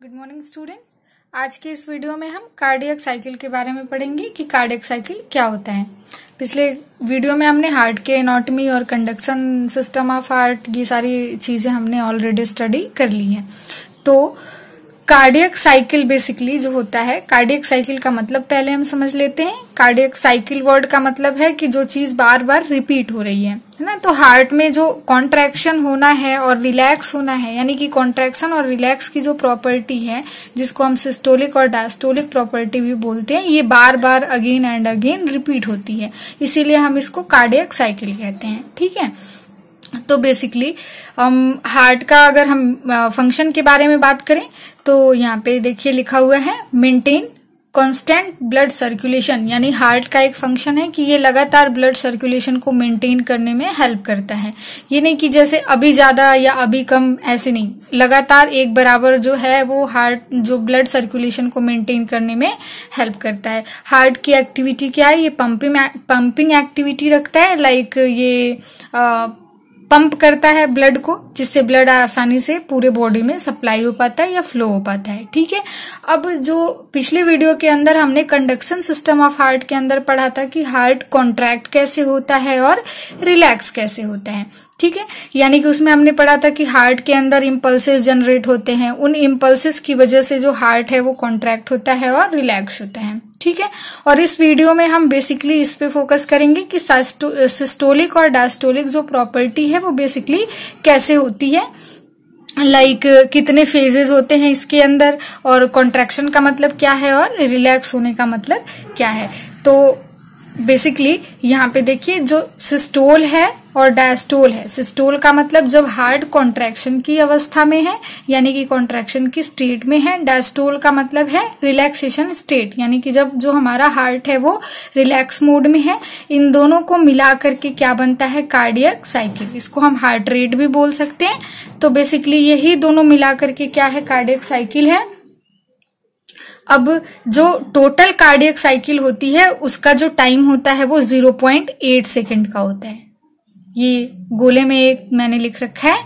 Good morning students. आज के इस वीडियो में हम कार्डियक साइकिल के बारे में पढ़ेंगे कि कार्डियक साइकिल क्या होता है। पिछले वीडियो में हमने हार्ट के एनाटॉमी और कंडक्शन सिस्टम ऑफ हार्ट ये सारी चीजें हमने ऑलरेडी स्टडी कर ली हैं। तो कार्डियक साइकिल बेसिकली जो होता है, कार्डियक साइकिल का मतलब पहले हम समझ लेते हैं। कार्डियक साइकिल वर्ड का मतलब है कि जो चीज बार बार रिपीट हो रही है ना। तो हार्ट में जो कॉन्ट्रैक्शन होना है और रिलैक्स होना है, यानी कि कॉन्ट्रैक्शन और रिलैक्स की जो प्रॉपर्टी है जिसको हम सिस्टोलिक और डायस्टोलिक प्रॉपर्टी भी बोलते हैं, ये बार बार अगेन एंड अगेन रिपीट होती है, इसीलिए हम इसको कार्डियक साइकिल कहते हैं। ठीक है, तो बेसिकली हार्ट का अगर हम फंक्शन के बारे में बात करें तो यहाँ पे देखिए लिखा हुआ है मेंटेन कांस्टेंट ब्लड सर्कुलेशन, यानी हार्ट का एक फंक्शन है कि ये लगातार ब्लड सर्कुलेशन को मेंटेन करने में हेल्प करता है। ये नहीं कि जैसे अभी ज्यादा या अभी कम, ऐसे नहीं, लगातार एक बराबर जो है वो हार्ट जो ब्लड सर्कुलेशन को मेंटेन करने में हेल्प करता है। हार्ट की एक्टिविटी क्या है, ये पंपिंग एक्टिविटी रखता है, लाइक ये पंप करता है ब्लड को, जिससे ब्लड आसानी से पूरे बॉडी में सप्लाई हो पाता है या फ्लो हो पाता है। ठीक है, अब जो पिछले वीडियो के अंदर हमने कंडक्शन सिस्टम ऑफ हार्ट के अंदर पढ़ा था कि हार्ट कॉन्ट्रैक्ट कैसे होता है और रिलैक्स कैसे होता है। ठीक है, यानी कि उसमें हमने पढ़ा था कि हार्ट के अंदर इम्पल्सेस जनरेट होते हैं, उन इम्पल्सेस की वजह से जो हार्ट है वो कॉन्ट्रैक्ट होता है और रिलैक्स होता है। ठीक है, और इस वीडियो में हम बेसिकली इस पे फोकस करेंगे कि सिस्टोलिक और डायस्टोलिक जो प्रॉपर्टी है वो बेसिकली कैसे होती है, लाइक कितने फेजेस होते हैं इसके अंदर, और कॉन्ट्रैक्शन का मतलब क्या है और रिलैक्स होने का मतलब क्या है। तो बेसिकली यहाँ पे देखिए जो सिस्टोल है और डायस्टोल है। सिस्टोल का मतलब जब हार्ट कॉन्ट्रैक्शन की अवस्था में है, यानी कि कॉन्ट्रैक्शन की स्टेट में है। डायस्टोल का मतलब है रिलैक्सेशन स्टेट, यानी कि जब जो हमारा हार्ट है वो रिलैक्स मोड में है। इन दोनों को मिला करके क्या बनता है, कार्डियक साइकिल। इसको हम हार्ट रेट भी बोल सकते हैं। तो बेसिकली यही दोनों मिला करके क्या है, कार्डियक साइकिल है। अब जो टोटल कार्डियक साइकिल होती है उसका जो टाइम होता है वो 0.8 सेकेंड का होता है। ये गोले में एक मैंने लिख रखा है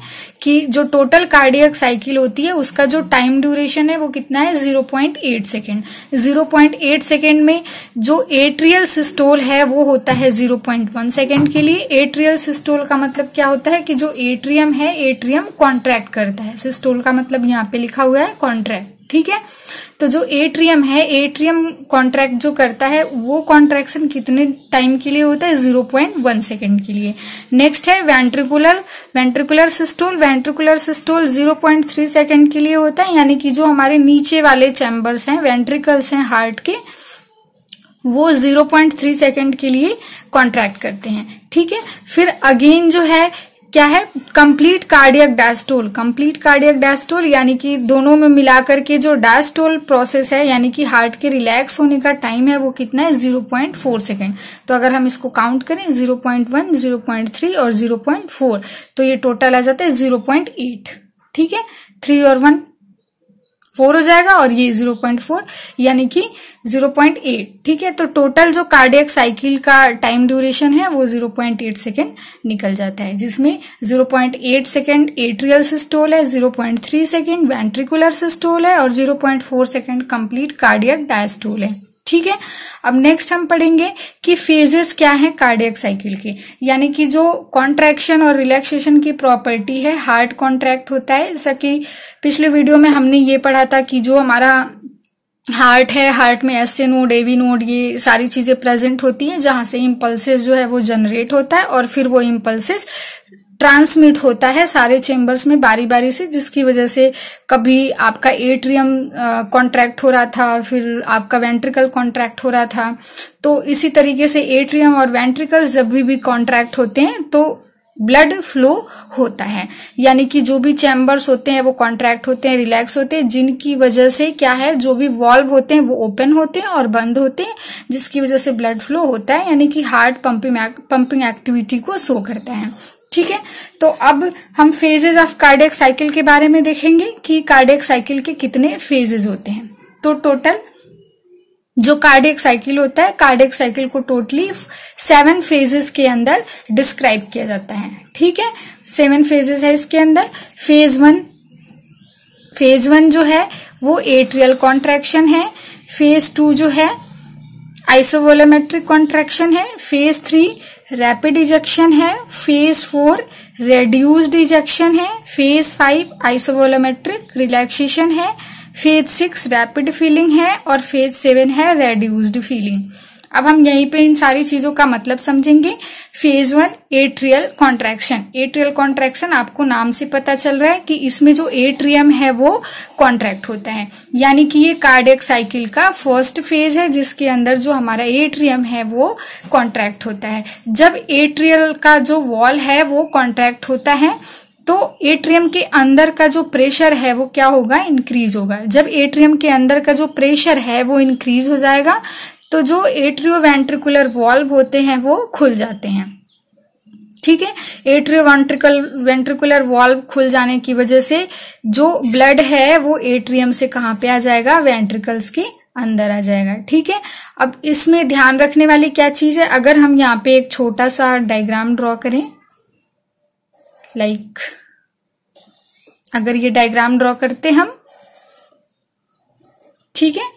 कि जो टोटल कार्डियक साइकिल होती है उसका जो टाइम ड्यूरेशन है वो कितना है, 0.8 सेकेंड। 0.8 सेकेंड में जो एट्रियल सिस्टोल है वो होता है 0.1 सेकेंड के लिए। एट्रियल सिस्टोल का मतलब क्या होता है कि जो एट्रियम है, एट्रियम कॉन्ट्रैक्ट करता है। सिस्टोल का मतलब यहाँ पे लिखा हुआ है कॉन्ट्रैक्ट। ठीक है, तो जो एट्रियम है, एट्रियम कॉन्ट्रैक्ट जो करता है वो कॉन्ट्रैक्शन कितने टाइम के लिए होता है, 0.1 सेकेंड के लिए। नेक्स्ट है ventricular systole. Ventricular systole 0.3 second के लिए होता है, यानी कि जो हमारे नीचे वाले चैम्बर्स हैं, वेंट्रिकल्स हैं हार्ट के, वो 0.3 सेकेंड के लिए कॉन्ट्रैक्ट करते हैं। ठीक है, फिर अगेन जो है क्या है, complete cardiac diastole. Complete cardiac diastole यानी कि दोनों में मिलाकर के जो डायस्टोल प्रोसेस है, यानी कि हार्ट के रिलैक्स होने का टाइम है वो कितना है, 0.4 सेकेंड। तो अगर हम इसको काउंट करें 0.1, 0.3 और 0.4, तो ये टोटल आ जाता है 0.8। ठीक है, 3 और 1 4 हो जाएगा और ये 0.4 यानी कि 0.8। ठीक है, तो टोटल जो कार्डियक साइकिल का टाइम ड्यूरेशन है वो 0.8 सेकेंड निकल जाता है, जिसमें 0.8 सेकेंड एट्रियल सिस्टोल है, 0.3 सेकेंड वेंट्रिकुलर सिस्टोल है और 0.4 सेकेंड कंप्लीट कार्डियक डायस्टोल है। ठीक है, अब नेक्स्ट हम पढ़ेंगे कि फेजेस क्या है कार्डियक साइकिल के, यानी कि जो कॉन्ट्रैक्शन और रिलैक्सेशन की प्रॉपर्टी है। हार्ट कॉन्ट्रैक्ट होता है, जैसा कि पिछले वीडियो में हमने ये पढ़ा था कि जो हमारा हार्ट है, हार्ट में एसए नोड, एवी नोड, ये सारी चीजें प्रेजेंट होती हैं, जहां से इम्पल्सेस जो है वो जनरेट होता है और फिर वो इम्पल्सेस ट्रांसमिट होता है सारे चेम्बर्स में बारी बारी से, जिसकी वजह से कभी आपका एट्रियम कॉन्ट्रैक्ट हो रहा था, फिर आपका वेंट्रिकल कॉन्ट्रैक्ट हो रहा था। तो इसी तरीके से एट्रियम और वेंट्रिकल जब भी कॉन्ट्रैक्ट होते हैं तो ब्लड फ्लो होता है, यानी कि जो भी चैम्बर्स होते हैं वो कॉन्ट्रैक्ट होते हैं, रिलैक्स होते हैं, जिनकी वजह से क्या है, जो भी वॉल्व होते हैं वो ओपन होते हैं और बंद होते हैं, जिसकी वजह से ब्लड फ्लो होता है, यानी कि हार्ट पंपिंग एक्टिविटी को शो करता है। ठीक है, तो अब हम फेजेस ऑफ कार्डियक साइकिल के बारे में देखेंगे कि कार्डियक साइकिल के कितने फेजेस होते हैं। तो टोटल जो कार्डियक साइकिल होता है, कार्डियक साइकिल को टोटली 7 फेजेस के अंदर डिस्क्राइब किया जाता है। ठीक है, 7 फेजेस है इसके अंदर। फेज वन जो है वो एट्रियल कॉन्ट्रैक्शन है। फेज 2 जो है आइसोवोलोमेट्रिक कॉन्ट्रैक्शन है। फेज 3 रैपिड इजेक्शन है। फेज 4 रेड्यूस्ड इजेक्शन है। फेज 5 आइसोवोलोमेट्रिक रिलैक्सेशन है। फेज 6 रैपिड फीलिंग है और फेज 7 है रेड्यूस्ड फीलिंग। अब हम यहीं पे इन सारी चीजों का मतलब समझेंगे। Phase 1 atrial contraction. Atrial contraction आपको नाम से पता चल रहा है कि इसमें जो एट्रियम है वो कॉन्ट्रैक्ट होता है, यानी कि ये कार्डियक साइकिल का फर्स्ट फेज है जिसके अंदर जो हमारा एट्रियम है वो कॉन्ट्रैक्ट होता है। जब एट्रियल का जो वॉल है वो कॉन्ट्रैक्ट होता है तो एट्रियम के अंदर का जो प्रेशर है वो क्या होगा, इंक्रीज होगा। जब एट्रियम के अंदर का जो प्रेशर है वो इंक्रीज हो जाएगा तो जो एट्रियोवेंट्रिकुलर वॉल्व होते हैं वो खुल जाते हैं। ठीक है, एट्रियोवेंट्रिकुलर वॉल्व खुल जाने की वजह से जो ब्लड है वो एट्रियम से कहां पे आ जाएगा, वेंट्रिकल्स के अंदर आ जाएगा। ठीक है, अब इसमें ध्यान रखने वाली क्या चीज है, अगर हम यहाँ पे एक छोटा सा डायग्राम ड्रॉ करें, लाइक अगर ये डायग्राम ड्रॉ करते हम, ठीक है,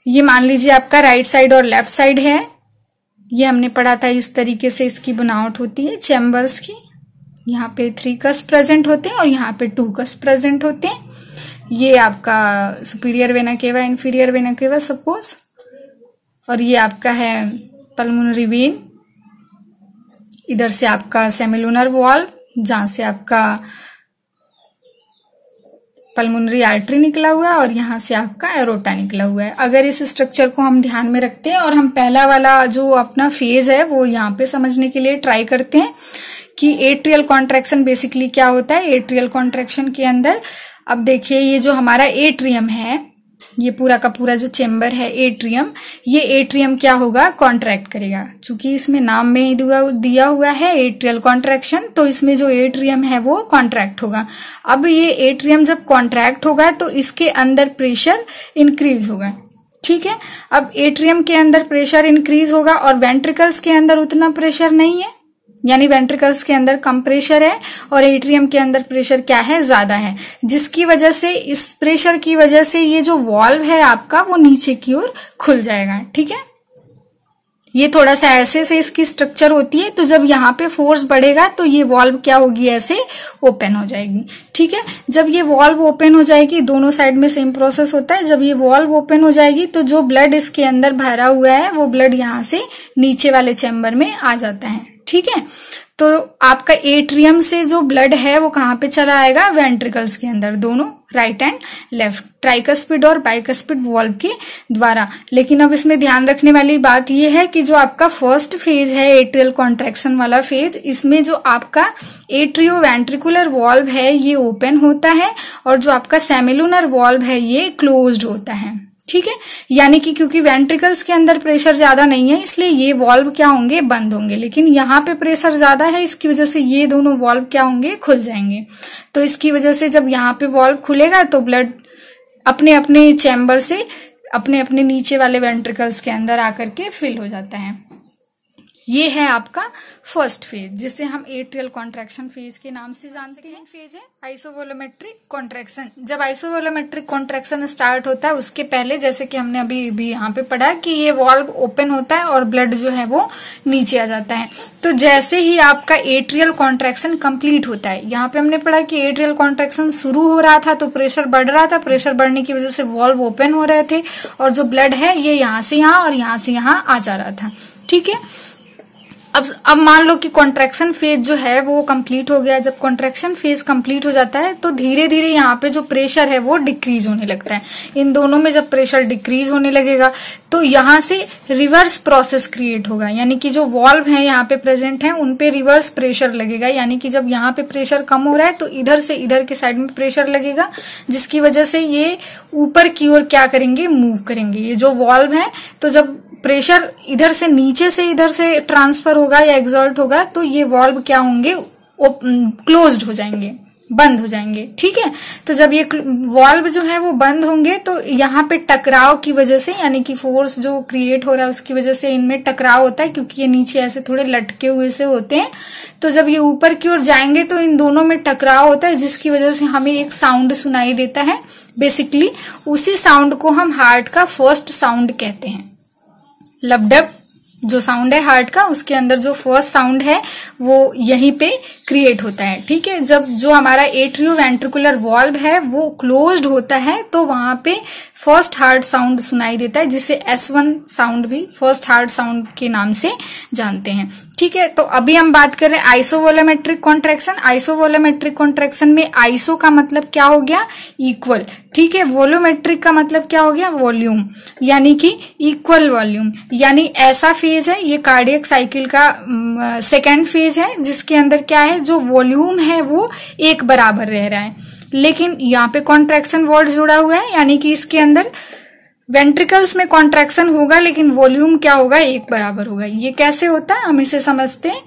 ये मान लीजिए आपका राइट साइड और लेफ्ट साइड है। ये हमने पढ़ा था इस तरीके से इसकी बनावट होती है चैम्बर्स की। यहाँ पे 3 कस्प प्रेजेंट होते हैं और यहाँ पे 2 कस्प प्रेजेंट होते हैं। ये आपका superior vena cava, inferior vena cava suppose, और ये आपका है पल्मोनरी वेन। इधर से आपका सेमिलुनर वॉल्व जहां से आपका पल्मोनरी आर्टरी निकला हुआ है और यहाँ से आपका एरोटा निकला हुआ है। अगर इस स्ट्रक्चर को हम ध्यान में रखते हैं और हम पहला वाला जो अपना फेज है वो यहाँ पे समझने के लिए ट्राई करते हैं कि एट्रियल कॉन्ट्रैक्शन बेसिकली क्या होता है। एट्रियल कॉन्ट्रैक्शन के अंदर अब देखिए ये जो हमारा एट्रियम है, ये पूरा का पूरा जो चेम्बर है एट्रियम, ये एट्रियम क्या होगा, कॉन्ट्रैक्ट करेगा। चूंकि इसमें नाम में ही दिया हुआ है एट्रियल कॉन्ट्रैक्शन, तो इसमें जो एट्रियम है वो कॉन्ट्रैक्ट होगा। अब ये एट्रियम जब कॉन्ट्रैक्ट होगा तो इसके अंदर प्रेशर इंक्रीज होगा। ठीक है, अब एट्रियम के अंदर प्रेशर इंक्रीज होगा और वेंट्रिकल्स के अंदर उतना प्रेशर नहीं है, यानी वेंट्रिकल्स के अंदर कम प्रेशर है और एट्रियम के अंदर प्रेशर क्या है, ज्यादा है, जिसकी वजह से इस प्रेशर की वजह से ये जो वॉल्व है आपका वो नीचे की ओर खुल जाएगा। ठीक है, ये थोड़ा सा ऐसे से इसकी स्ट्रक्चर होती है, तो जब यहाँ पे फोर्स बढ़ेगा तो ये वॉल्व क्या होगी, ऐसे ओपन हो जाएगी। ठीक है, जब ये वॉल्व ओपन हो जाएगी, दोनों साइड में सेम प्रोसेस होता है, जब ये वॉल्व ओपन हो जाएगी तो जो ब्लड इसके अंदर भरा हुआ है वो ब्लड यहाँ से नीचे वाले चैम्बर में आ जाता है। ठीक है, तो आपका एट्रियम से जो ब्लड है वो कहाँ पे चला आएगा, वेंट्रिकल्स के अंदर, दोनों राइट एंड लेफ्ट, ट्राइकस्पिड और बाइकस्पिड वॉल्व के द्वारा। लेकिन अब इसमें ध्यान रखने वाली बात ये है कि जो आपका फर्स्ट फेज है एट्रियल कॉन्ट्रैक्शन वाला फेज, इसमें जो आपका एट्रियो वेंट्रिकुलर वॉल्व है ये ओपन होता है और जो आपका सेमिलुनर वॉल्व है ये क्लोज्ड होता है। ठीक है, यानी कि क्योंकि वेंट्रिकल्स के अंदर प्रेशर ज्यादा नहीं है इसलिए ये वॉल्व क्या होंगे, बंद होंगे, लेकिन यहाँ पे प्रेशर ज्यादा है इसकी वजह से ये दोनों वॉल्व क्या होंगे, खुल जाएंगे। तो इसकी वजह से जब यहाँ पे वॉल्व खुलेगा तो ब्लड अपने अपने चैम्बर से अपने अपने नीचे वाले वेंट्रिकल्स के अंदर आकर के फिल हो जाता है। ये है आपका फर्स्ट फेज जिसे हम एट्रियल कॉन्ट्रैक्शन फेज के नाम से जानते हैं। फेज है आइसोवोलोमेट्रिक कॉन्ट्रैक्शन। जब आइसोवोलोमेट्रिक कॉन्ट्रैक्शन स्टार्ट होता है उसके पहले, जैसे कि हमने अभी भी यहाँ पे पढ़ा कि ये वॉल्व ओपन होता है और ब्लड जो है वो नीचे आ जाता है। तो जैसे ही आपका एट्रियल कॉन्ट्रैक्शन कंप्लीट होता है, यहाँ पे हमने पढ़ा कि एट्रियल कॉन्ट्रैक्शन शुरू हो रहा था तो प्रेशर बढ़ रहा था, प्रेशर बढ़ने की वजह से वॉल्व ओपन हो रहे थे और जो ब्लड है ये यहाँ से यहाँ और यहाँ से यहाँ आ जा रहा था। ठीक है, अब मान लो कि कॉन्ट्रैक्शन फेज जो है वो कंप्लीट हो गया। जब कॉन्ट्रैक्शन फेज कंप्लीट हो जाता है तो धीरे धीरे यहाँ पे जो प्रेशर है वो डिक्रीज होने लगता है। इन दोनों में जब प्रेशर डिक्रीज होने लगेगा तो यहाँ से रिवर्स प्रोसेस क्रिएट होगा, यानी कि जो वॉल्व है यहाँ पे प्रेजेंट है उन पे रिवर्स प्रेशर लगेगा, यानी कि जब यहाँ पे प्रेशर कम हो रहा है तो इधर से इधर के साइड में प्रेशर लगेगा, जिसकी वजह से ये ऊपर की ओर क्या करेंगे, मूव करेंगे। ये जो वॉल्व है, तो जब प्रेशर इधर से नीचे से इधर से ट्रांसफर होगा या एक्सर्ट होगा तो ये वॉल्व क्या होंगे, क्लोज्ड हो जाएंगे। बंद हो जाएंगे। ठीक है, तो जब ये वाल्व जो है वो बंद होंगे तो यहाँ पे टकराव की वजह से, यानी कि फोर्स जो क्रिएट हो रहा है उसकी वजह से इनमें टकराव होता है, क्योंकि ये नीचे ऐसे थोड़े लटके हुए से होते हैं। तो जब ये ऊपर की ओर जाएंगे तो इन दोनों में टकराव होता है, जिसकी वजह से हमें एक साउंड सुनाई देता है। बेसिकली उसी साउंड को हम हार्ट का फर्स्ट साउंड कहते हैं। लबडब जो साउंड है हार्ट का, उसके अंदर जो फर्स्ट साउंड है वो यहीं पे क्रिएट होता है। ठीक है, जब जो हमारा एट्रियोवेंट्रिकुलर वॉल्व है वो क्लोज्ड होता है तो वहां पे फर्स्ट हार्ट साउंड सुनाई देता है, जिसे S1 साउंड भी फर्स्ट हार्ट साउंड के नाम से जानते हैं। ठीक है, तो अभी हम बात कर रहे हैं आइसोवोलोमेट्रिक कॉन्ट्रैक्शन। आइसोवोलोमेट्रिक कॉन्ट्रैक्शन में आइसो का मतलब क्या हो गया? इक्वल। ठीक है, वोलोमेट्रिक का मतलब क्या हो गया? वॉल्यूम, यानी कि इक्वल वॉल्यूम। यानी ऐसा फेज है, ये कार्डियक साइकिल का सेकेंड फेज है, जिसके अंदर क्या है, जो वॉल्यूम है वो एक बराबर रह रहा है, लेकिन यहाँ पे कॉन्ट्रैक्शन वर्ड जुड़ा हुआ है, यानी कि इसके अंदर वेंट्रिकल्स में कॉन्ट्रैक्शन होगा लेकिन वॉल्यूम क्या होगा? एक बराबर होगा। ये कैसे होता है हम इसे समझते हैं।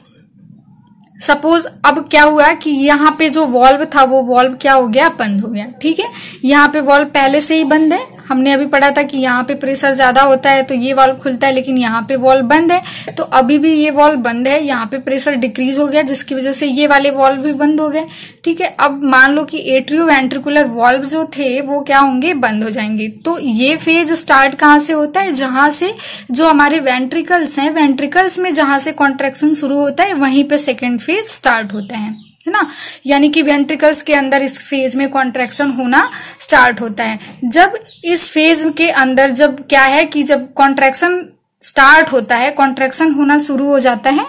सपोज अब क्या हुआ कि यहाँ पे जो वॉल्व था वो वॉल्व क्या हो गया? बंद हो गया। ठीक है, यहाँ पे वॉल्व पहले से ही बंद है। हमने अभी पढ़ा था कि यहाँ पे प्रेशर ज्यादा होता है तो ये वॉल्व खुलता है, लेकिन यहाँ पे वॉल्व बंद है तो अभी भी ये वॉल्व बंद है। यहाँ पे प्रेशर डिक्रीज हो गया जिसकी वजह से ये वाले वॉल्व भी बंद हो गए। ठीक है, अब मान लो कि एट्रियोवेंट्रिकुलर वॉल्व जो थे वो क्या होंगे? बंद हो जाएंगे। तो ये फेज स्टार्ट कहाँ से होता है? जहां से जो हमारे वेंट्रिकल्स हैं, वेंट्रिकल्स में जहां से कॉन्ट्रैक्शन शुरू होता है वहीं पे सेकेंड फेज स्टार्ट होता है ना। यानी कि वेंट्रिकल्स के अंदर इस फेज में कॉन्ट्रैक्शन होना स्टार्ट होता है। जब इस फेज के अंदर जब क्या है कि जब कॉन्ट्रैक्शन स्टार्ट होता है, कॉन्ट्रैक्शन होना शुरू हो जाता है,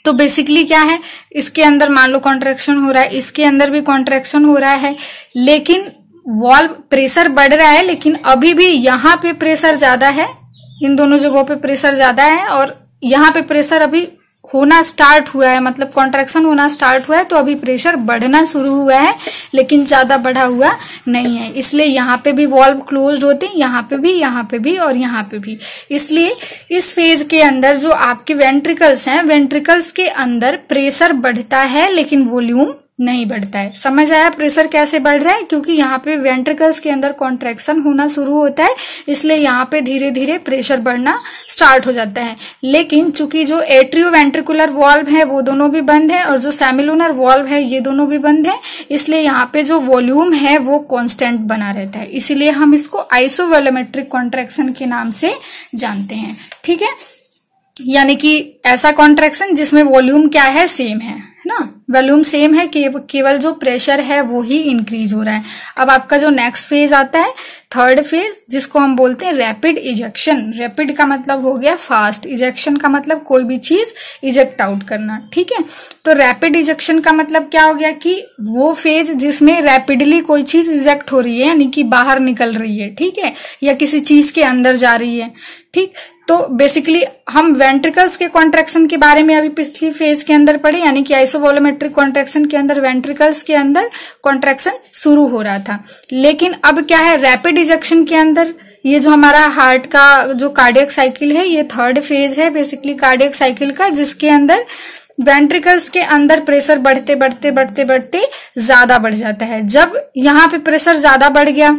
तो बेसिकली क्या है, इसके अंदर मान लो कॉन्ट्रैक्शन हो रहा है, इसके अंदर भी कॉन्ट्रैक्शन हो रहा है, लेकिन वॉल्व प्रेशर बढ़ रहा है, लेकिन अभी भी यहाँ पे प्रेशर ज्यादा है, इन दोनों जगहों पे प्रेशर ज्यादा है, और यहाँ पे प्रेशर अभी होना स्टार्ट हुआ है, मतलब कॉन्ट्रैक्शन होना स्टार्ट हुआ है, तो अभी प्रेशर बढ़ना शुरू हुआ है लेकिन ज्यादा बढ़ा हुआ नहीं है। इसलिए यहाँ पे भी वॉल्व क्लोज्ड होते हैं, यहाँ पे भी और यहाँ पे भी। इसलिए इस फेज के अंदर जो आपके वेंट्रिकल्स हैं, वेंट्रिकल्स के अंदर प्रेशर बढ़ता है लेकिन वॉल्यूम नहीं बढ़ता है। समझ आया प्रेशर कैसे बढ़ रहा है? क्योंकि यहाँ पे वेंट्रिकल्स के अंदर कॉन्ट्रैक्शन होना शुरू होता है, इसलिए यहाँ पे धीरे धीरे प्रेशर बढ़ना स्टार्ट हो जाता है। लेकिन चूंकि जो एट्रियोवेंट्रिकुलर वॉल्व है वो दोनों भी बंद है और जो सेमिलुनर वॉल्व है ये दोनों भी बंद है, इसलिए यहाँ पे जो वॉल्यूम है वो कांस्टेंट बना रहता है। इसीलिए हम इसको आइसोवोलोमेट्रिक कॉन्ट्रैक्शन के नाम से जानते हैं। ठीक है, यानी कि ऐसा कॉन्ट्रैक्शन जिसमें वॉल्यूम क्या है? सेम है ना, वॉल्यूम सेम है, केवल जो प्रेशर है वो ही इंक्रीज हो रहा है। अब आपका जो नेक्स्ट फेज आता है, थर्ड फेज, जिसको हम बोलते हैं रैपिड इजेक्शन। रैपिड का मतलब हो गया फास्ट, इजेक्शन का मतलब कोई भी चीज इजेक्ट आउट करना। ठीक है, तो रैपिड इजेक्शन का मतलब क्या हो गया कि वो फेज जिसमें रैपिडली कोई चीज इजेक्ट हो रही है, यानी कि बाहर निकल रही है। ठीक है, या किसी चीज के अंदर जा रही है। ठीक, तो बेसिकली हम वेंट्रिकल्स के कॉन्ट्रैक्शन के बारे में अभी पिछली फेज के अंदर पढ़े, यानी कि आइसोवोलोमेट्रिक कॉन्ट्रैक्शन के अंदर वेंट्रिकल्स के अंदर कॉन्ट्रैक्शन शुरू हो रहा था। लेकिन अब क्या है, रैपिड इजेक्शन के अंदर ये जो हमारा हार्ट का जो कार्डियक साइकिल है, ये थर्ड फेज है बेसिकली कार्डियक साइकिल का, जिसके अंदर वेंट्रिकल्स के अंदर प्रेशर बढ़ते बढ़ते बढ़ते बढ़ते ज्यादा बढ़ जाता है। जब यहाँ पे प्रेशर ज्यादा बढ़ गया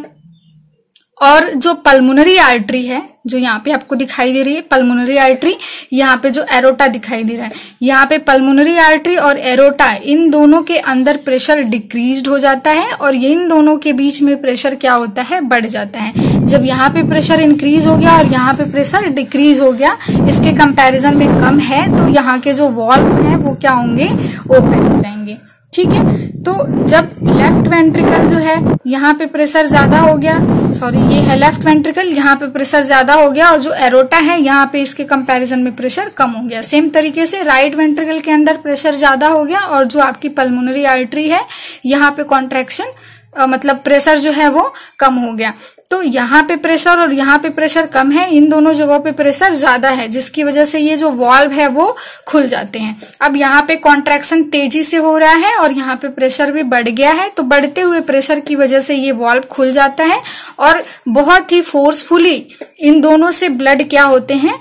और जो पल्मोनरी आर्टरी है, जो यहाँ पे आपको दिखाई दे रही है पल्मोनरी आर्टरी, यहाँ पे जो एरोटा दिखाई दे रहा है, यहाँ पे पल्मोनरी आर्टरी और एरोटा, इन दोनों के अंदर प्रेशर डिक्रीज्ड हो जाता है और इन दोनों के बीच में प्रेशर क्या होता है? बढ़ जाता है। जब यहाँ पे प्रेशर इंक्रीज हो गया और यहाँ पे प्रेशर डिक्रीज हो गया, इसके कंपैरिजन में कम है, तो यहाँ के जो वॉल्व हैं वो क्या होंगे? ओपन हो जाएंगे। ठीक है, तो जब लेफ्ट वेंट्रिकल जो है यहाँ पे प्रेशर ज्यादा हो गया, सॉरी ये है लेफ्ट वेंट्रिकल, यहाँ पे प्रेशर ज्यादा हो गया और जो एरोटा है यहाँ पे इसके कंपैरिजन में प्रेशर कम हो गया। सेम तरीके से राइट वेंट्रिकल के अंदर प्रेशर ज्यादा हो गया और जो आपकी पल्मोनरी आर्टरी है यहाँ पे कॉन्ट्रैक्शन मतलब प्रेशर जो है वो कम हो गया। तो यहाँ पे प्रेशर और यहाँ पे प्रेशर कम है, इन दोनों जगहों पे प्रेशर ज्यादा है, जिसकी वजह से ये जो वॉल्व है वो खुल जाते हैं। अब यहाँ पे कॉन्ट्रैक्शन तेजी से हो रहा है और यहाँ पे प्रेशर भी बढ़ गया है, तो बढ़ते हुए प्रेशर की वजह से ये वॉल्व खुल जाता है और बहुत ही फोर्सफुली इन दोनों से ब्लड क्या होते हैं,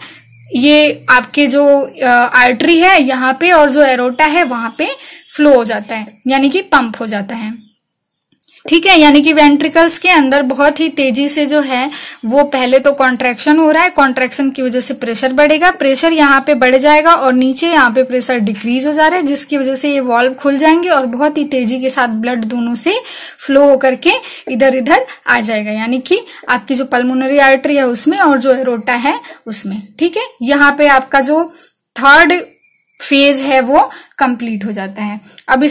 ये आपके जो आर्टरी है यहाँ पे और जो एरोटा है वहां पे फ्लो हो जाता है, यानी कि पंप हो जाता है। ठीक है, यानी कि वेंट्रिकल्स के अंदर बहुत ही तेजी से जो है वो पहले तो कॉन्ट्रैक्शन हो रहा है, कॉन्ट्रैक्शन की वजह से प्रेशर बढ़ेगा, प्रेशर यहाँ पे बढ़ जाएगा और नीचे यहाँ पे प्रेशर डिक्रीज हो जा रहा है, जिसकी वजह से ये वॉल्व खुल जाएंगे और बहुत ही तेजी के साथ ब्लड दोनों से फ्लो होकर के इधर इधर आ जाएगा, यानी कि आपकी जो पल्मोनरी आर्टरी है उसमें और जो एरोटा है उसमें। ठीक है, यहाँ पे आपका जो थर्ड फेज है वो कंप्लीट हो जाता है। अब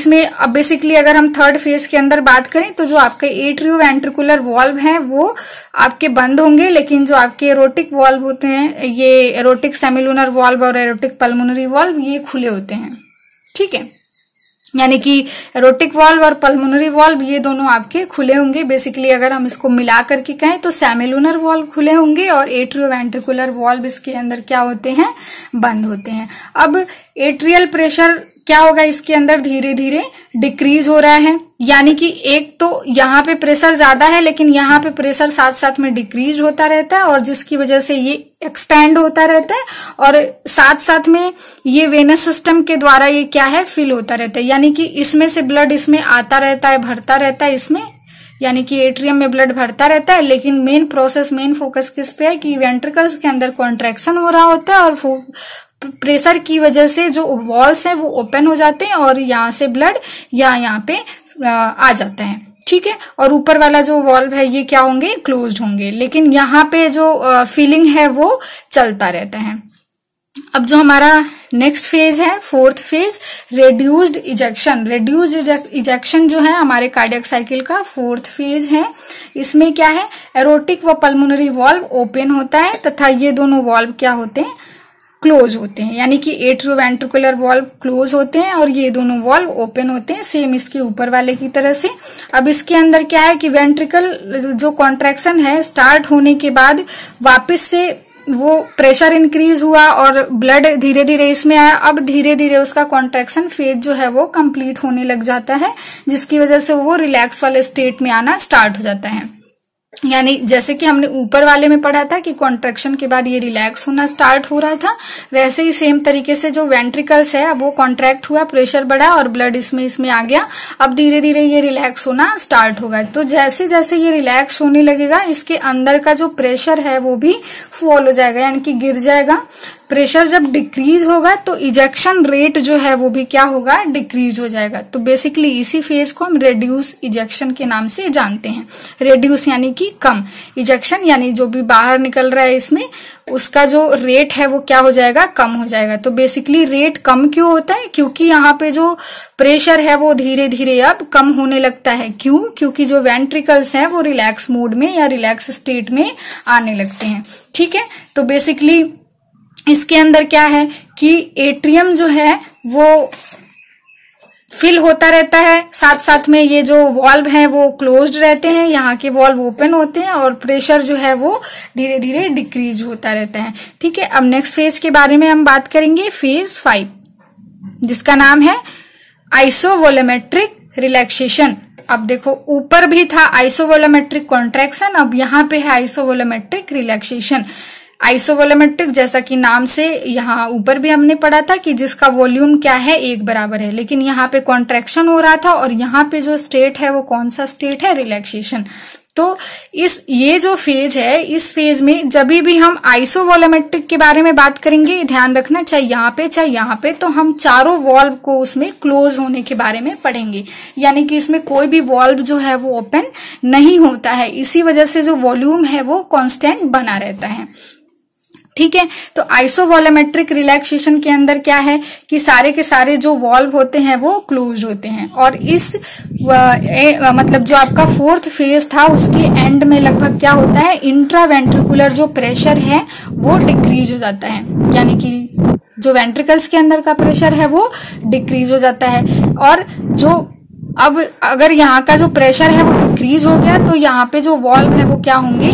बेसिकली अगर हम थर्ड फेज के अंदर बात करें तो जो आपके एट्रियोवेंट्रिकुलर वॉल्व हैं वो आपके बंद होंगे, लेकिन जो आपके एरोटिक वॉल्व होते हैं, ये एरोटिक सेमिलुनर वॉल्व और एरोटिक पल्मोनरी वॉल्व, ये खुले होते हैं। ठीक है, यानी कि एरोटिक वॉल्व और पल्मोनरी वॉल्व ये दोनों आपके खुले होंगे। बेसिकली अगर हम इसको मिला करके कहें तो सेमिलुनर वॉल्व खुले होंगे और एट्रियोवेंट्रिकुलर वॉल्व इसके अंदर क्या होते हैं, बंद होते हैं। अब एट्रियल प्रेशर क्या होगा, इसके अंदर धीरे धीरे डिक्रीज हो रहा है, यानी कि एक तो यहाँ पे प्रेशर ज्यादा है लेकिन यहाँ पे प्रेशर साथ साथ में डिक्रीज होता रहता है और जिसकी वजह से ये एक्सपैंड होता रहता है और साथ साथ में ये वेनस सिस्टम के द्वारा ये क्या है, फिल होता रहता है, यानी कि इसमें से ब्लड इसमें आता रहता है, भरता रहता है इसमें, यानी कि एट्रियम में ब्लड भरता रहता है। लेकिन मेन फोकस किस पे है कि वेंट्रिकल्स के अंदर कॉन्ट्रैक्शन हो रहा होता है और प्रेशर की वजह से जो वॉल्स है वो ओपन हो जाते हैं और यहाँ से ब्लड यहाँ पे आ जाता है। ठीक है, और ऊपर वाला जो वॉल्व है ये क्या होंगे, क्लोज्ड होंगे, लेकिन यहाँ पे जो फीलिंग है वो चलता रहता है। अब जो हमारा नेक्स्ट फेज है, fourth phase, reduced ejection. Reduced ejection जो है हमारे कार्डियक साइकिल का फोर्थ फेज है। इसमें क्या है, एरोटिक व पल्मोनरी वॉल्व ओपन होता है तथा ये दोनों वॉल्व क्या होते हैं, क्लोज होते हैं, यानी कि एट्रियोवेंट्रिकुलर वॉल्व क्लोज होते हैं और ये दोनों वॉल्व ओपन होते हैं, सेम इसके ऊपर वाले की तरह से। अब इसके अंदर क्या है कि वेंट्रिकल जो कॉन्ट्रैक्शन है स्टार्ट होने के बाद वापस से वो प्रेशर इंक्रीज हुआ और ब्लड धीरे धीरे इसमें आया। अब धीरे धीरे उसका कॉन्ट्रैक्शन फेज जो है वो कंप्लीट होने लग जाता है, जिसकी वजह से वो रिलैक्स वाले स्टेट में आना स्टार्ट हो जाता है। यानी जैसे कि हमने ऊपर वाले में पढ़ा था कि कॉन्ट्रैक्शन के बाद ये रिलैक्स होना स्टार्ट हो रहा था, वैसे ही सेम तरीके से जो वेंट्रिकल्स है अब वो कॉन्ट्रैक्ट हुआ, प्रेशर बढ़ा और ब्लड इसमें आ गया। अब धीरे धीरे ये रिलैक्स होना स्टार्ट होगा। तो जैसे जैसे ये रिलैक्स होने लगेगा इसके अंदर का जो प्रेशर है वो भी फॉल हो जाएगा, यानी कि गिर जाएगा। प्रेशर जब डिक्रीज होगा तो इजेक्शन रेट जो है वो भी क्या होगा, डिक्रीज हो जाएगा। तो बेसिकली इसी फेज को हम रेड्यूस इजेक्शन के नाम से जानते हैं। रेड्यूस यानी कि कम, इजेक्शन यानी जो भी बाहर निकल रहा है इसमें उसका जो रेट है वो क्या हो जाएगा, कम हो जाएगा। तो बेसिकली रेट कम क्यों होता है, क्योंकि यहाँ पे जो प्रेशर है वो धीरे धीरे अब कम होने लगता है। क्यों, क्योंकि जो वेंट्रिकल्स हैं वो रिलैक्स मोड में या रिलैक्स स्टेट में आने लगते हैं। ठीक है, तो बेसिकली इसके अंदर क्या है कि एट्रियम जो है वो फिल होता रहता है, साथ साथ में ये जो वॉल्व हैं वो क्लोज्ड रहते हैं, यहाँ के वॉल्व ओपन होते हैं और प्रेशर जो है वो धीरे धीरे डिक्रीज होता रहता है। ठीक है, अब नेक्स्ट फेज के बारे में हम बात करेंगे, फेज 5, जिसका नाम है आइसोवोलोमेट्रिक रिलैक्सेशन। अब देखो ऊपर भी था आइसोवोलोमेट्रिक कॉन्ट्रैक्शन, अब यहाँ पे है आइसोवोलोमेट्रिक रिलैक्सेशन। आइसोवोलोमेट्रिक जैसा कि नाम से यहाँ ऊपर भी हमने पढ़ा था कि जिसका वॉल्यूम क्या है, एक बराबर है, लेकिन यहाँ पे कॉन्ट्रैक्शन हो रहा था और यहाँ पे जो स्टेट है वो कौन सा स्टेट है, रिलैक्सेशन। तो ये जो फेज है, इस फेज में जब भी हम आइसोवोलोमेट्रिक के बारे में बात करेंगे, ध्यान रखना चाहे यहाँ पे, तो हम चारों वॉल्व को उसमें क्लोज होने के बारे में पढ़ेंगे, यानी कि इसमें कोई भी वॉल्व जो है वो ओपन नहीं होता है। इसी वजह से जो वॉल्यूम है वो कांस्टेंट बना रहता है। ठीक है, तो आइसोवोलोमेट्रिक रिलैक्सेशन के अंदर क्या है कि सारे के सारे जो वॉल्व होते हैं वो क्लोज होते हैं और इस मतलब जो आपका फोर्थ फेज था उसके एंड में लगभग क्या होता है, इंट्रावेंट्रिकुलर जो प्रेशर है वो डिक्रीज हो जाता है, यानी कि जो वेंट्रिकल्स के अंदर का प्रेशर है वो डिक्रीज हो जाता है। और जो अब अगर यहाँ का जो प्रेशर है वो डिक्रीज हो गया तो यहाँ पे जो वॉल्व है वो क्या होंगे,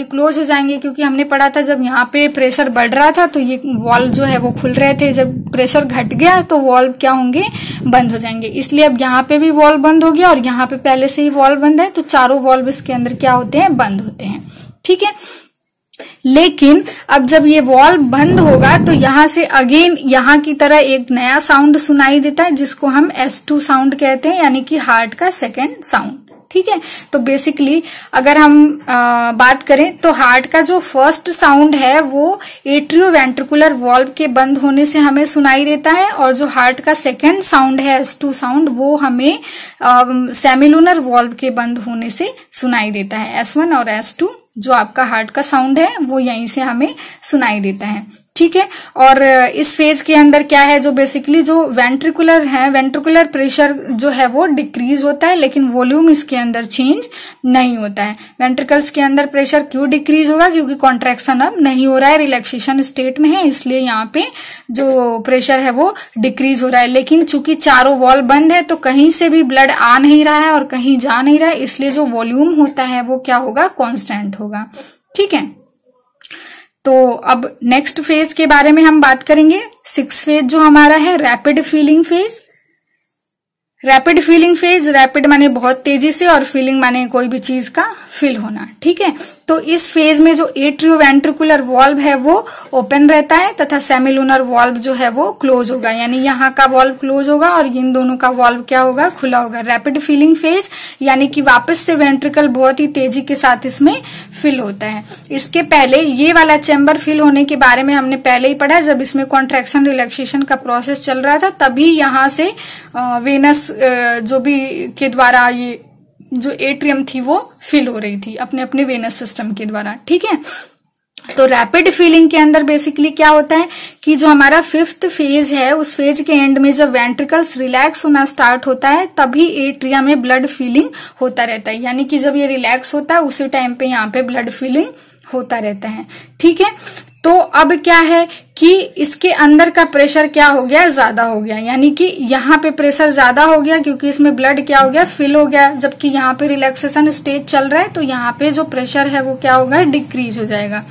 क्लोज हो जाएंगे, क्योंकि हमने पढ़ा था जब यहाँ पे प्रेशर बढ़ रहा था तो ये वॉल्व जो है वो खुल रहे थे, जब प्रेशर घट गया तो वॉल्व क्या होंगे, बंद हो जाएंगे। इसलिए अब यहाँ पे भी वॉल्व बंद हो गया और यहाँ पे पहले से ही वॉल्व बंद है, तो चारों वॉल्व इसके अंदर क्या होते हैं, बंद होते हैं। ठीक है, लेकिन अब जब ये वॉल्व बंद होगा तो यहां से अगेन यहां की तरह एक नया साउंड सुनाई देता है जिसको हम S2 साउंड कहते हैं, यानी कि हार्ट का सेकेंड साउंड। ठीक है, तो बेसिकली अगर हम बात करें तो हार्ट का जो फर्स्ट साउंड है वो एट्रियोवेंट्रिकुलर वॉल्व के बंद होने से हमें सुनाई देता है, और जो हार्ट का सेकेंड साउंड है S2 साउंड वो हमें सेमिलुनर वॉल्व के बंद होने से सुनाई देता है। S1 और S2 जो आपका हार्ट का साउंड है वो यहीं से हमें सुनाई देता है। ठीक है, और इस फेज के अंदर क्या है, जो बेसिकली जो वेंट्रिकुलर है, वेंट्रिकुलर प्रेशर जो है वो डिक्रीज होता है, लेकिन वॉल्यूम इसके अंदर चेंज नहीं होता है। वेंट्रिकल्स के अंदर प्रेशर क्यों डिक्रीज होगा, क्योंकि कॉन्ट्रैक्शन अब नहीं हो रहा है, रिलैक्सेशन स्टेट में है, इसलिए यहाँ पे जो प्रेशर है वो डिक्रीज हो रहा है। लेकिन चूंकि चारों वॉल्व बंद है तो कहीं से भी ब्लड आ नहीं रहा है और कहीं जा नहीं रहा है, इसलिए जो वॉल्यूम होता है वो क्या होगा, कॉन्स्टेंट होगा। ठीक है, तो अब नेक्स्ट फेज के बारे में हम बात करेंगे। 6th फेज जो हमारा है rapid feeling phase. Rapid feeling phase, rapid माने बहुत तेजी से और फीलिंग माने कोई भी चीज का फिल होना। ठीक है, तो इस फेज में जो एट्रियोवेंट्रिकुलर वॉल्व है वो ओपन रहता है तथा सेमिलुनर वॉल्व जो है वो क्लोज होगा, यानी यहाँ का वॉल्व क्लोज होगा और इन दोनों का वॉल्व क्या होगा, खुला होगा। रैपिड फीलिंग फेज यानी कि वापस से वेंट्रिकल बहुत ही तेजी के साथ इसमें फिल होता है। इसके पहले ये वाला चैम्बर फिल होने के बारे में हमने पहले ही पढ़ा, जब इसमें कॉन्ट्रैक्शन रिलैक्सेशन का प्रोसेस चल रहा था तभी यहाँ से वेनस जो भी के द्वारा ये जो एट्रियम थी वो फिल हो रही थी अपने अपने वेनस सिस्टम के द्वारा। ठीक है, तो रैपिड फीलिंग के अंदर बेसिकली क्या होता है कि जो हमारा 5th फेज है उस फेज के एंड में जब वेंट्रिकल्स रिलैक्स होना स्टार्ट होता है तभी एट्रिया में ब्लड फीलिंग होता रहता है, यानी कि जब ये रिलैक्स होता है उसी टाइम पे यहाँ पे ब्लड फीलिंग होता रहता है। ठीक है, तो अब क्या है कि इसके अंदर का प्रेशर क्या हो गया, ज्यादा हो गया, यानी कि यहाँ पे प्रेशर ज्यादा हो गया क्योंकि इसमें ब्लड क्या हो गया, फिल हो गया। जबकि यहाँ पे रिलैक्सेशन स्टेज चल रहा है तो यहाँ पे जो प्रेशर है वो क्या होगा, डिक्रीज हो जाएगा।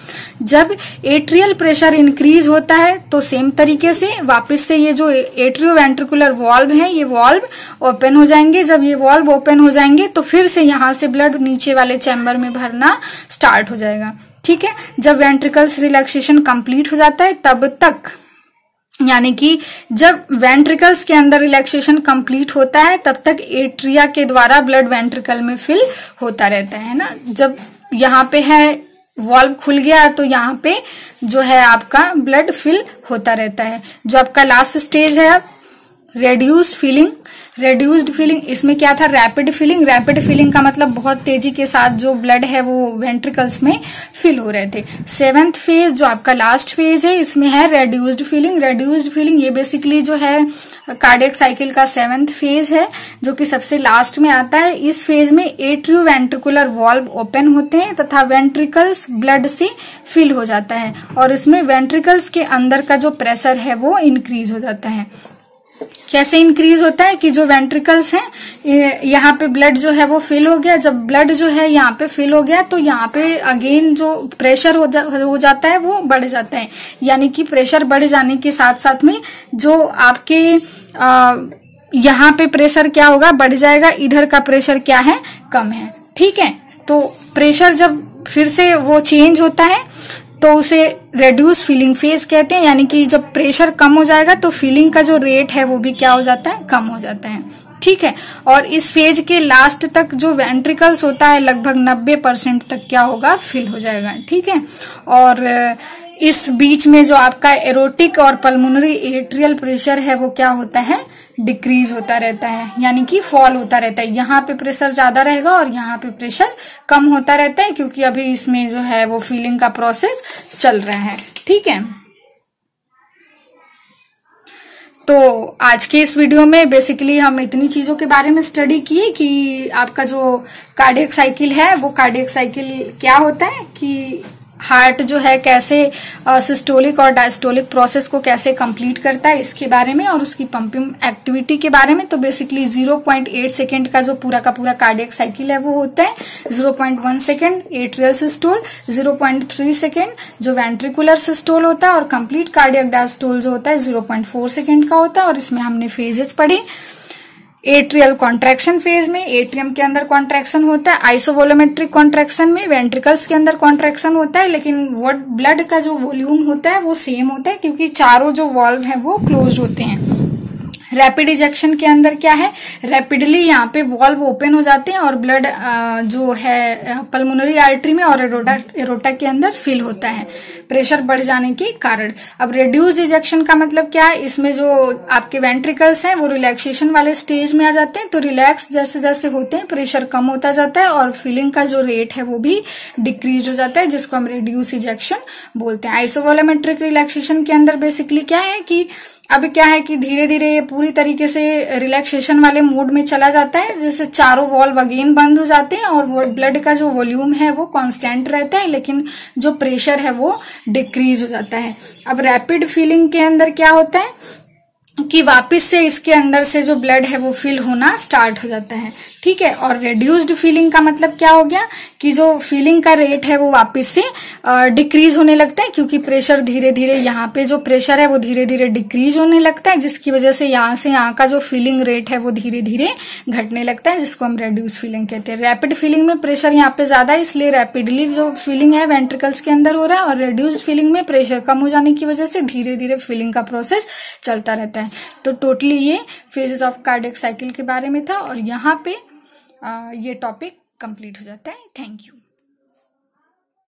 जब एट्रियल प्रेशर इंक्रीज होता है तो सेम तरीके से वापस से ये जो एट्रियोवेंट्रिकुलर वॉल्व है ये वॉल्व ओपन हो जाएंगे। जब ये वॉल्व ओपन हो जाएंगे तो फिर से यहाँ से ब्लड नीचे वाले चैम्बर में भरना स्टार्ट हो जाएगा। ठीक है, जब वेंट्रिकल्स रिलैक्सेशन कंप्लीट हो जाता है तब तक, यानी कि जब वेंट्रिकल्स के अंदर रिलैक्सेशन कंप्लीट होता है तब तक एट्रिया के द्वारा ब्लड वेंट्रिकल में फिल होता रहता है ना। जब यहाँ पे है वॉल्व खुल गया तो यहाँ पे जो है आपका ब्लड फिल होता रहता है। जो आपका लास्ट स्टेज है रेड्यूस्ड फीलिंग, रेड्यूस्ड फीलिंग, इसमें क्या था, रैपिड फीलिंग। रैपिड फीलिंग का मतलब बहुत तेजी के साथ जो ब्लड है वो वेंट्रिकल्स में फिल हो रहे थे। 7th फेज जो आपका लास्ट फेज है इसमें है रेड्यूस्ड फीलिंग। रेड्यूस्ड फीलिंग ये बेसिकली जो है कार्डियक साइकिल का 7th फेज है जो कि सबसे लास्ट में आता है। इस फेज में एट्रियोवेंट्रिकुलर वॉल्व ओपन होते हैं तथा वेंट्रिकल्स ब्लड से फिल हो जाता है और इसमें वेंट्रिकल्स के अंदर का जो प्रेशर है वो इंक्रीज हो जाता है। कैसे इंक्रीज होता है कि जो वेंट्रिकल्स हैं यहाँ पे ब्लड जो है वो फिल हो गया। जब ब्लड जो है यहाँ पे फिल हो गया तो यहाँ पे अगेन जो प्रेशर हो जाता है वो बढ़ जाता है, यानी कि प्रेशर बढ़ जाने के साथ साथ में जो आपके यहाँ पे प्रेशर क्या होगा, बढ़ जाएगा, इधर का प्रेशर क्या है, कम है। ठीक है, तो प्रेशर जब फिर से वो चेंज होता है तो उसे रेड्यूस फीलिंग फेज कहते हैं, यानी कि जब प्रेशर कम हो जाएगा तो फीलिंग का जो रेट है वो भी क्या हो जाता है, कम हो जाता है। ठीक है, और इस फेज के लास्ट तक जो वेंट्रिकल्स होता है लगभग 90% तक क्या होगा, फिल हो जाएगा। ठीक है, और इस बीच में जो आपका एरोटिक और पल्मोनरी एट्रियल प्रेशर है वो क्या होता है, डिक्रीज होता रहता है, यानी कि फॉल होता रहता है। यहाँ पे प्रेशर ज्यादा रहेगा और यहाँ पे प्रेशर कम होता रहता है क्योंकि अभी इसमें जो है वो फीलिंग का प्रोसेस चल रहा है। ठीक है, तो आज के इस वीडियो में बेसिकली हम इतनी चीजों के बारे में स्टडी किए कि आपका जो कार्डियक साइकिल है वो कार्डियक साइकिल क्या होता है, कि हार्ट जो है कैसे सिस्टोलिक और डायस्टोलिक प्रोसेस को कैसे कंप्लीट करता है इसके बारे में, और उसकी पंपिंग एक्टिविटी के बारे में। तो बेसिकली 0.8 सेकेंड का जो पूरा का पूरा कार्डियक साइकिल है वो होता है। 0.1 सेकेंड एट्रियल सिस्टोल, 0.3 सेकेंड जो वेंट्रिकुलर सिस्टोल होता है, और कंप्लीट कार्डियक डायस्टोल जो होता है 0.4 सेकेंड का होता है। और इसमें हमने फेजेस पढ़े। एट्रियल कॉन्ट्रैक्शन फेज में एट्रियम के अंदर कॉन्ट्रैक्शन होता है, आइसोवोलोमेट्रिक कॉन्ट्रैक्शन में वेंट्रिकल्स के अंदर कॉन्ट्रैक्शन होता है, लेकिन ब्लड का जो वॉल्यूम होता है वो सेम होता है क्योंकि चारों जो वॉल्व हैं वो क्लोज होते हैं। रैपिड इजेक्शन के अंदर क्या है, रैपिडली यहाँ पे वॉल्व ओपन हो जाते हैं और ब्लड जो है पल्मोनरी आर्टरी में और एरोटा के अंदर फिल होता है प्रेशर बढ़ जाने के कारण। अब रिड्यूस्ड इजेक्शन का मतलब क्या है, इसमें जो आपके वेंट्रिकल्स हैं वो रिलैक्सेशन वाले स्टेज में आ जाते हैं, तो रिलैक्स जैसे जैसे होते हैं प्रेशर कम होता जाता है और फीलिंग का जो रेट है वो भी डिक्रीज हो जाता है, जिसको हम रिड्यूस इजेक्शन बोलते हैं। आइसोवोलोमेट्रिक रिलैक्सेशन के अंदर बेसिकली क्या है कि अब क्या है कि धीरे धीरे ये पूरी तरीके से रिलैक्सेशन वाले मोड में चला जाता है, जैसे चारों वॉल्व अगेन बंद हो जाते हैं और वो ब्लड का जो वॉल्यूम है वो कांस्टेंट रहता है, लेकिन जो प्रेशर है वो डिक्रीज हो जाता है। अब रैपिड फीलिंग के अंदर क्या होता है कि वापस से इसके अंदर से जो ब्लड है वो फिल होना स्टार्ट हो जाता है, ठीक है। और रिड्यूस्ड फीलिंग का मतलब क्या हो गया कि जो फीलिंग का रेट है वो वापस से डिक्रीज होने लगता है, क्योंकि प्रेशर धीरे धीरे यहाँ पे जो प्रेशर है वो धीरे धीरे डिक्रीज होने लगता है, जिसकी वजह से यहाँ का जो फीलिंग रेट है वो धीरे धीरे घटने लगता है, जिसको हम रिड्यूस फीलिंग कहते हैं। रैपिड फीलिंग में प्रेशर यहाँ पे ज्यादा है, इसलिए रैपिडली जो फीलिंग है वेंट्रिकल्स के अंदर हो रहा है, और रिड्यूस्ड फीलिंग में प्रेशर कम हो जाने की वजह से धीरे धीरे फीलिंग का प्रोसेस चलता रहता है। तो टोटली ये फेजेस ऑफ कार्डियक साइकिल के बारे में था, और यहाँ पे ये टॉपिक कंप्लीट हो जाता है। Thank you.